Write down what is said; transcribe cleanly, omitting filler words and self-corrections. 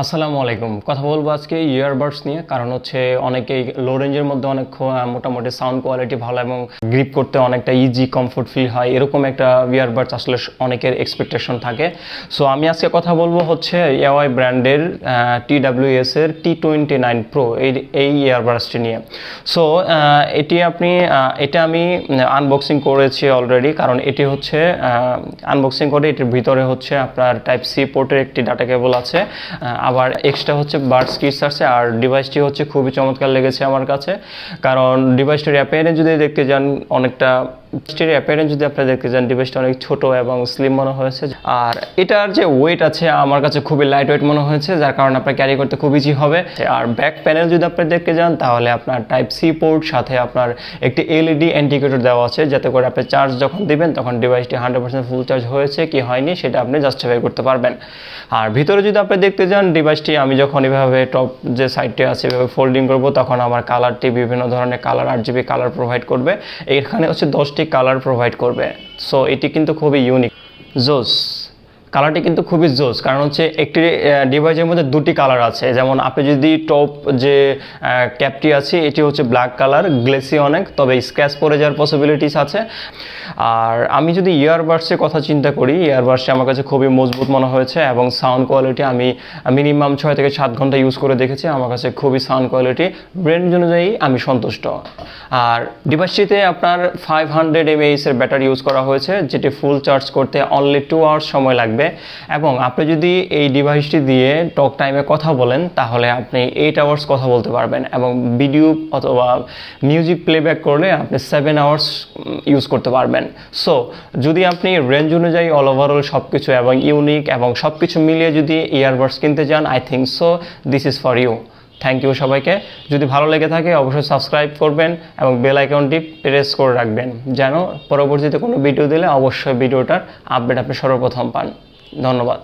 আসসালামু আলাইকুম। কথা বলবো আজকে ইয়ারবাডস নিয়ে, কারণ হচ্ছে অনেকেই লো রেঞ্জের মধ্যে অনেক মোটামুটি সাউন্ড কোয়ালিটি ভালো এবং গ্রিপ করতে অনেকটা ইজি কমফোর্ট ফিল হয়, এরকম একটা ইয়ারবাডস আসলে অনেকের এক্সপেকটেশন থাকে। সো আমি আজকে কথা বলবো হচ্ছে Awei ব্র্যান্ডের TWS এর T29 Pro এই ইয়ারবাডসটি নিয়ে। সো এটা আমি আনবক্সিং করেছি অলরেডি, কারণ এটি হচ্ছে আনবক্সিং করে এটির ভিতরে হচ্ছে আপনার টাইপ সি পোর্টের একটি ডাটা কেবল আছে, আবার এক্সট্রা হচ্ছে বাডস কিটস আছে। আর ডিভাইসটি হচ্ছে খুবই চমৎকার লেগেছে আমার কাছে, কারণ ডিভাইসটির অ্যাপিয়ারেন্স যদি দেখতে যান ডিভাইসটা অনেক ছোট এবং স্লিম মনে হয়েছে। আর এটার যে ওয়েট আছে আমার কাছে খুবই লাইট ওয়েট মনে হয়েছে, যার কারণে আপনার ক্যারি করতে খুব ইজি হবে। আর ব্যাক প্যানেল যদি আপনি দেখতে যান তাহলে আপনার টাইপ সি পোর্ট সাথে আপনার একটি এলইডি ইন্ডিকেটর দেওয়া আছে, যাতে করে আপনি চার্জ যখন দিবেন তখন ডিভাইসটি 100% ফুল চার্জ হয়েছে কি হয়নি সেটা আপনি জাস্টিফাই করতে পারবেন। আর ভিতরে যদি আপনি দেখতে যান ডিভাইসটি আমি যখন এভাবে টপ যে সাইডটি আছে এভাবে ফোল্ডিং করব, তখন আমার কালারটি বিভিন্ন ধরনের কালার RGB কালার প্রোভাইড করবে। এখানে হচ্ছে 10টি কালার প্রোভাইড করবে। সো এটি কিন্তু খুবই ইউনিক, জোস। কালারটি কিন্তু খুবই জোস, কারণ হচ্ছে একটি ডিভাইসের মধ্যে দুটি কালার আছে। যেমন আপনি যদি টপ যে ক্যাপটি আছে এটি হচ্ছে ব্ল্যাক কালার, গ্লেসি অনেক, তবে স্ক্র্যাচ পড়ে যাওয়ার পসিবিলিটিস আছে। আর আমি যদি ইয়ারবাডসের কথা চিন্তা করি, ইয়ারবাডসটি আমার কাছে খুবই মজবুত মনে হয়েছে এবং সাউন্ড কোয়ালিটি আমি মিনিমাম 6 থেকে 7 ঘন্টা ইউজ করে দেখেছি। আমার কাছে খুবই সাউন্ড কোয়ালিটি রেঞ্জ অনুযায়ী আমি সন্তুষ্ট। আর ডিভাইসটিতে আপনার 500 mAh এর ব্যাটারি ইউজ করা হয়েছে, যেটি ফুল চার্জ করতে অনলি 2 আওয়ার্স সময় লাগবে। এবং আপনি যদি এই ডিভাইসটি দিয়ে টক টাইমে কথা বলেন তাহলে আপনি 8 আওয়ার্স কথা বলতে পারবেন, এবং ভিডিও অথবা মিউজিক প্লেব্যাক করলে আপনি 7 আওয়ার্স ইউজ করতে পারবেন। সো যদি আপনি রেঞ্জ অনুযায়ী অল ওভারঅল সব কিছু এবং ইউনিক এবং সব কিছু মিলিয়ে যদি ইয়ারবাডস কিনতে চান, I think so this is for you. Thank you সবাইকে। যদি ভালো লেগে থাকে অবশ্যই সাবস্ক্রাইব করবেন এবং বেল আইকনটি প্রেস করে রাখবেন, যেন পরবর্তীতে কোনো ভিডিও দিলে অবশ্যই ভিডিওটার আপডেট আপনি সর্বপ্রথম পান। ধন্যবাদ।